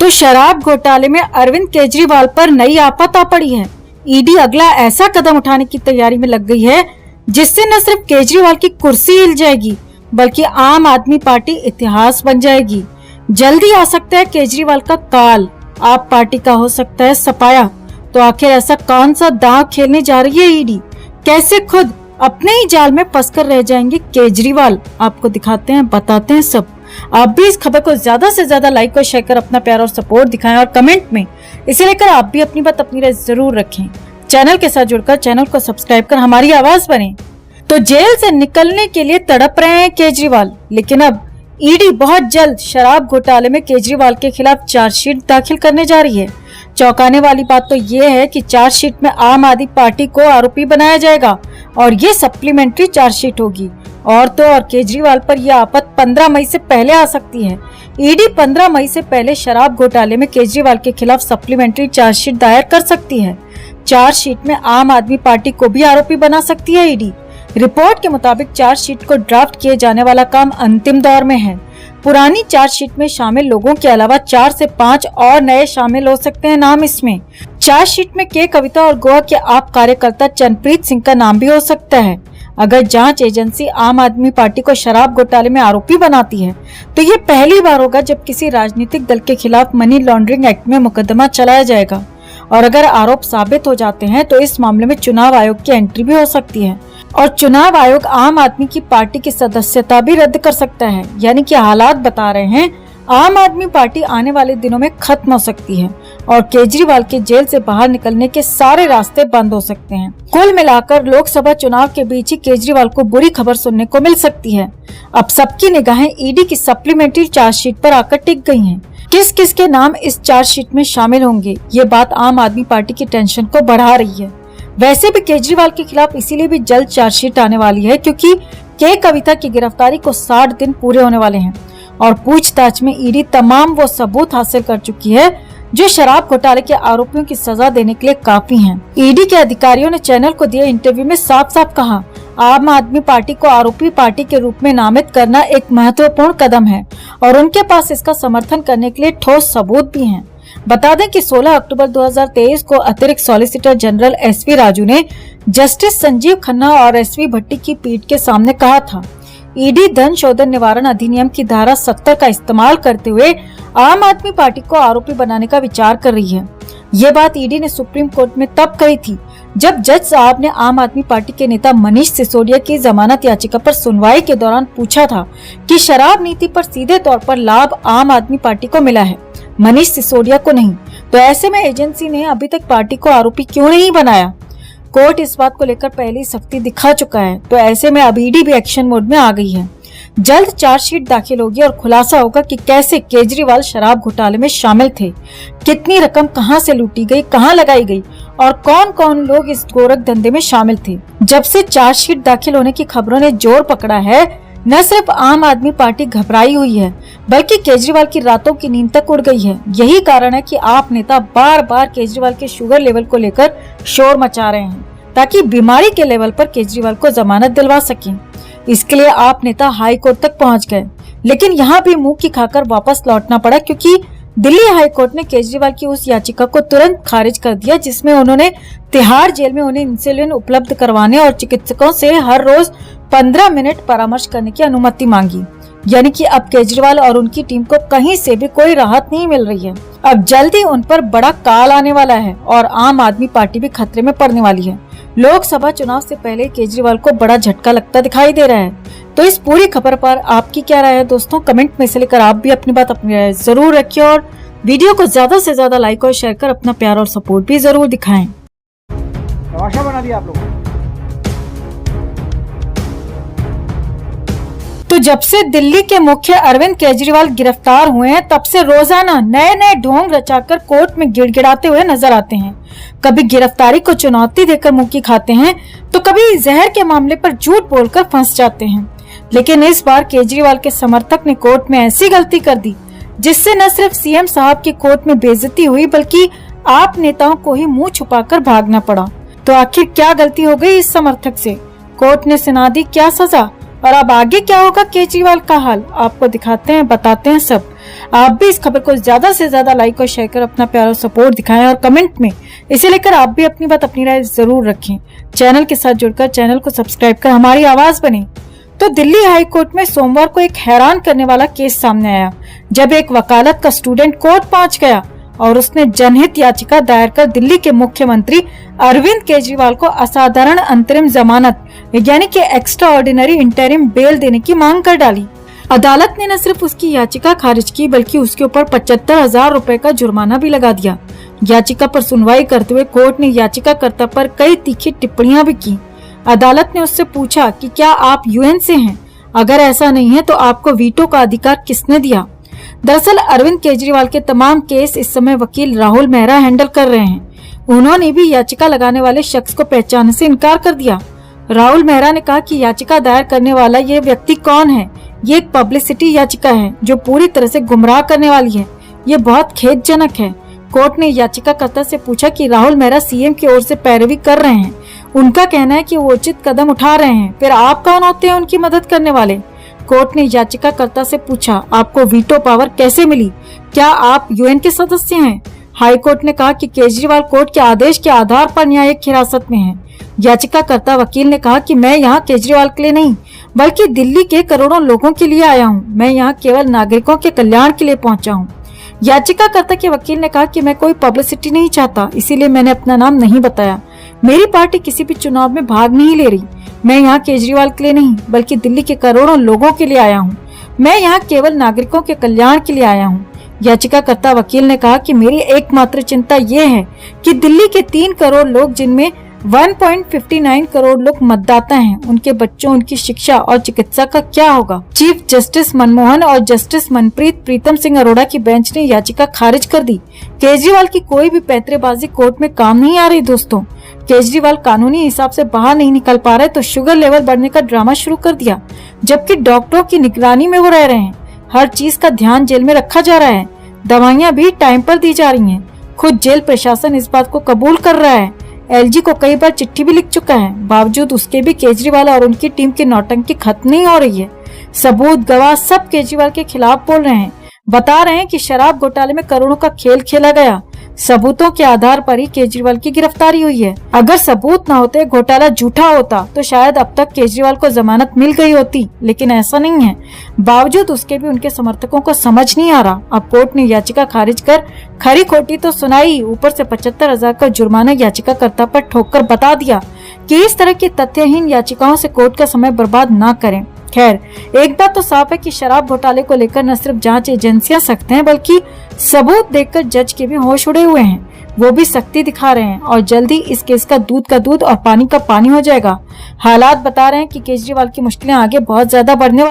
तो शराब घोटाले में अरविंद केजरीवाल पर नई आफत आ पड़ी है। ईडी अगला ऐसा कदम उठाने की तैयारी में लग गई है जिससे न सिर्फ केजरीवाल की कुर्सी हिल जाएगी बल्कि आम आदमी पार्टी इतिहास बन जाएगी। जल्दी आ सकता है केजरीवाल का काल, आप पार्टी का हो सकता है सफाया। तो आखिर ऐसा कौन सा दांव खेलने जा रही है ईडी? कैसे खुद अपने ही जाल में फंसकर रह जाएंगे केजरीवाल? आपको दिखाते हैं, बताते हैं सब। आप भी इस खबर को ज्यादा से ज्यादा लाइक और शेयर कर अपना प्यार और सपोर्ट दिखाएं और कमेंट में इसे लेकर आप भी अपनी बात अपनी राय जरूर रखें। चैनल के साथ जुड़कर चैनल को सब्सक्राइब कर हमारी आवाज बने। तो जेल से निकलने के लिए तड़प रहे हैं केजरीवाल, लेकिन अब ईडी बहुत जल्द शराब घोटाले में केजरीवाल के खिलाफ चार्जशीट दाखिल करने जा रही है। चौंकाने वाली बात तो ये है कि चार्जशीट में आम आदमी पार्टी को आरोपी बनाया जाएगा और ये सप्लीमेंट्री चार्जशीट होगी। और तो और केजरीवाल पर यह आफत 15 मई से पहले आ सकती है। ईडी 15 मई से पहले शराब घोटाले में केजरीवाल के खिलाफ सप्लीमेंट्री चार्जशीट दायर कर सकती है। चार्जशीट में आम आदमी पार्टी को भी आरोपी बना सकती है ईडी। रिपोर्ट के मुताबिक चार्जशीट को ड्राफ्ट किए जाने वाला काम अंतिम दौर में है। पुरानी चार्जशीट में शामिल लोगों के अलावा 4 से 5 और नए शामिल हो सकते हैं नाम इसमें। चार्जशीट में के कविता और गोवा के आप कार्यकर्ता चरणप्रीत सिंह का नाम भी हो सकता है। अगर जांच एजेंसी आम आदमी पार्टी को शराब घोटाले में आरोपी बनाती है तो ये पहली बार होगा जब किसी राजनीतिक दल के खिलाफ मनी लॉन्ड्रिंग एक्ट में मुकदमा चलाया जाएगा। और अगर आरोप साबित हो जाते हैं तो इस मामले में चुनाव आयोग की एंट्री भी हो सकती है और चुनाव आयोग आम आदमी की पार्टी की सदस्यता भी रद्द कर सकता है। यानी कि हालात बता रहे हैं आम आदमी पार्टी आने वाले दिनों में खत्म हो सकती है और केजरीवाल के जेल से बाहर निकलने के सारे रास्ते बंद हो सकते हैं। कुल मिलाकर लोकसभा चुनाव के बीच ही केजरीवाल को बुरी खबर सुनने को मिल सकती है। अब सबकी निगाहें ईडी की सप्लीमेंट्री चार्जशीट पर आकर टिक गई हैं। किस किस के नाम इस चार्जशीट में शामिल होंगे, ये बात आम आदमी पार्टी की टेंशन को बढ़ा रही है। वैसे भी केजरीवाल के खिलाफ इसीलिए भी जल्द चार्जशीट आने वाली है क्योंकि के कविता की गिरफ्तारी को 60 दिन पूरे होने वाले हैं और पूछताछ में ईडी तमाम वो सबूत हासिल कर चुकी है जो शराब घोटाले के आरोपियों की सजा देने के लिए काफी हैं। ईडी के अधिकारियों ने चैनल को दिए इंटरव्यू में साफ साफ कहा, आम आदमी पार्टी को आरोपी पार्टी के रूप में नामित करना एक महत्वपूर्ण कदम है और उनके पास इसका समर्थन करने के लिए ठोस सबूत भी हैं। बता दें कि 16 अक्टूबर 2023 को अतिरिक्त सॉलिसिटर जनरल एसवी राजू ने जस्टिस संजीव खन्ना और एसवी भट्टी की पीठ के सामने कहा था, ईडी धन शोधन निवारण अधिनियम की धारा 70 का इस्तेमाल करते हुए आम आदमी पार्टी को आरोपी बनाने का विचार कर रही है। ये बात ईडी ने सुप्रीम कोर्ट में तब कही थी जब जज साहब ने आम आदमी पार्टी के नेता मनीष सिसोदिया की जमानत याचिका पर सुनवाई के दौरान पूछा था कि शराब नीति पर सीधे तौर पर लाभ आम आदमी पार्टी को मिला है, मनीष सिसोदिया को नहीं। तो ऐसे में एजेंसी ने अभी तक पार्टी को आरोपी क्यों नहीं बनाया? कोर्ट इस बात को लेकर पहले ही सख्ती दिखा चुका है। तो ऐसे में अब ईडी भी एक्शन मोड में आ गई है। जल्द चार्जशीट दाखिल होगी और खुलासा होगा कि कैसे केजरीवाल शराब घोटाले में शामिल थे, कितनी रकम कहां से लूटी गई, कहां लगाई गई और कौन कौन लोग इस गोरख धंधे में शामिल थे। जब से चार्जशीट दाखिल होने की खबरों ने जोर पकड़ा है, न सिर्फ आम आदमी पार्टी घबराई हुई है बल्कि केजरीवाल की रातों की नींद तक उड़ गई है। यही कारण है कि आप नेता बार बार केजरीवाल के शुगर लेवल को लेकर शोर मचा रहे हैं ताकि बीमारी के लेवल पर केजरीवाल को जमानत दिलवा सकें। इसके लिए आप नेता हाई कोर्ट तक पहुंच गए, लेकिन यहाँ भी मुंह की खाकर वापस लौटना पड़ा क्योंकि दिल्ली हाई कोर्ट ने केजरीवाल की उस याचिका को तुरंत खारिज कर दिया जिसमें उन्होंने तिहाड़ जेल में उन्हें इंसुलिन उपलब्ध करवाने और चिकित्सकों से हर रोज 15 मिनट परामर्श करने की अनुमति मांगी। यानी कि अब केजरीवाल और उनकी टीम को कहीं से भी कोई राहत नहीं मिल रही है। अब जल्दी उन पर बड़ा काल आने वाला है और आम आदमी पार्टी भी खतरे में पड़ने वाली है। लोकसभा चुनाव से पहले केजरीवाल को बड़ा झटका लगता दिखाई दे रहा है। तो इस पूरी खबर पर आपकी क्या राय है दोस्तों? कमेंट में से लेकर आप भी अपनी बात अपनी राय जरूर रखिए और वीडियो को ज्यादा से ज्यादा लाइक और शेयर कर अपना प्यार और सपोर्ट भी जरूर दिखाएं। तमाशा बना दिया आप लोगों ने। तो जब से दिल्ली के मुख्य अरविंद केजरीवाल गिरफ्तार हुए हैं तब से रोजाना नए नए ढोंग रचाकर कोर्ट में गिड़गिड़ाते हुए नजर आते हैं। कभी गिरफ्तारी को चुनौती देकर मुक्की खाते हैं तो कभी जहर के मामले पर झूठ बोलकर फंस जाते हैं। लेकिन इस बार केजरीवाल के समर्थक ने कोर्ट में ऐसी गलती कर दी जिससे न सिर्फ सीएम साहब की कोर्ट में बेइज्जती हुई बल्कि आप नेताओं को ही मुंह छुपाकर भागना पड़ा। तो आखिर क्या गलती हो गई इस समर्थक से? कोर्ट ने सुना दी क्या सजा और अब आगे क्या होगा केजरीवाल का हाल? आपको दिखाते हैं, बताते हैं सब। आप भी इस खबर को ज्यादा से ज्यादा लाइक और शेयर कर अपना प्यार और सपोर्ट दिखाएं और कमेंट में इसे लेकर आप भी अपनी बात, अपनी राय जरूर रखें। चैनल के साथ जुड़कर चैनल को सब्सक्राइब कर हमारी आवाज बने। तो दिल्ली हाई कोर्ट में सोमवार को एक हैरान करने वाला केस सामने आया, जब एक वकालत का स्टूडेंट कोर्ट पहुंच गया और उसने जनहित याचिका दायर कर दिल्ली के मुख्यमंत्री अरविंद केजरीवाल को असाधारण अंतरिम जमानत यानी कि एक्स्ट्रा ऑर्डिनरी इंटरिम बेल देने की मांग कर डाली। अदालत ने न सिर्फ उसकी याचिका खारिज की बल्कि उसके ऊपर 75,000 रुपए का जुर्माना भी लगा दिया। याचिका पर सुनवाई करते हुए कोर्ट ने याचिकाकर्ता पर कई तीखी टिप्पणियां भी की। अदालत ने उससे पूछा कि क्या आप यूएन से हैं? अगर ऐसा नहीं है तो आपको वीटो का अधिकार किसने दिया? दरअसल अरविंद केजरीवाल के तमाम केस इस समय वकील राहुल मेहरा हैंडल कर रहे हैं। उन्होंने भी याचिका लगाने वाले शख्स को पहचानने से इनकार कर दिया। राहुल मेहरा ने कहा कि याचिका दायर करने वाला ये व्यक्ति कौन है? ये एक पब्लिसिटी याचिका है जो पूरी तरह से गुमराह करने वाली है। ये बहुत खेदजनक है। कोर्ट ने याचिकाकर्ता से पूछा कि राहुल मेहरा सीएम की ओर से पैरवी कर रहे हैं। उनका कहना है कि वो उचित कदम उठा रहे हैं, फिर आप कौन होते हैं उनकी मदद करने वाले? कोर्ट ने याचिकाकर्ता से पूछा, आपको वीटो पावर कैसे मिली? क्या आप यूएन के सदस्य हैं? हाई कोर्ट ने कहा कि केजरीवाल कोर्ट के आदेश के आधार पर न्यायिक हिरासत में हैं। याचिकाकर्ता वकील ने कहा कि मैं यहाँ केजरीवाल के लिए नहीं बल्कि दिल्ली के करोड़ों लोगों के लिए आया हूँ। मैं यहाँ केवल नागरिकों के कल्याण के लिए पहुँचा हूँ। याचिकाकर्ता के वकील ने कहा कि मैं कोई पब्लिसिटी नहीं चाहता, इसीलिए मैंने अपना नाम नहीं बताया। मेरी पार्टी किसी भी चुनाव में भाग नहीं ले रही। मैं यहाँ केजरीवाल के लिए नहीं बल्कि दिल्ली के करोड़ों लोगों के लिए आया हूँ। मैं यहाँ केवल नागरिकों के कल्याण के लिए आया हूँ। याचिकाकर्ता वकील ने कहा कि मेरी एकमात्र चिंता ये है कि दिल्ली के 3 करोड़ लोग, जिनमें 1.59 करोड़ लोग मतदाता हैं, उनके बच्चों, उनकी शिक्षा और चिकित्सा का क्या होगा? चीफ जस्टिस मनमोहन और जस्टिस मनप्रीत प्रीतम सिंह अरोड़ा की बेंच ने याचिका खारिज कर दी। केजरीवाल की कोई भी पैंतरेबाजी कोर्ट में काम नहीं आ रही। दोस्तों, केजरीवाल कानूनी हिसाब से बाहर नहीं निकल पा रहे तो शुगर लेवल बढ़ने का ड्रामा शुरू कर दिया, जबकि डॉक्टरों की निगरानी में वो रह रहे हैं। हर चीज का ध्यान जेल में रखा जा रहा है। दवाइयां भी टाइम पर दी जा रही हैं। खुद जेल प्रशासन इस बात को कबूल कर रहा है। एलजी को कई बार चिट्ठी भी लिख चुका है। बावजूद उसके भी केजरीवाल और उनकी टीम की नौटंकी खत्म नहीं हो रही है। सबूत, गवाह सब केजरीवाल के खिलाफ बोल रहे हैं। बता रहे हैं कि शराब घोटाले में करोड़ों का खेल खेला गया। सबूतों के आधार पर ही केजरीवाल की गिरफ्तारी हुई है। अगर सबूत न होते, घोटाला झूठा होता, तो शायद अब तक केजरीवाल को जमानत मिल गई होती, लेकिन ऐसा नहीं है। बावजूद उसके भी उनके समर्थकों को समझ नहीं आ रहा। अब कोर्ट ने याचिका खारिज कर खरी खोटी तो सुनाई, ऊपर से 75,000 का जुर्माना याचिकाकर्ता पर ठोककर बता दिया कि इस तरह की तथ्यहीन याचिकाओं से कोर्ट का समय बर्बाद न करें। खैर, एक बात तो साफ है कि शराब घोटाले को लेकर न सिर्फ जांच एजेंसियां सख्त हैं, बल्कि सबूत देखकर जज के भी होश उड़े हुए हैं। वो भी सख्ती दिखा रहे हैं और जल्दी इस केस का दूध और पानी का पानी हो जाएगा। हालात बता रहे हैं कि केजरीवाल की मुश्किलें आगे बहुत ज्यादा बढ़ने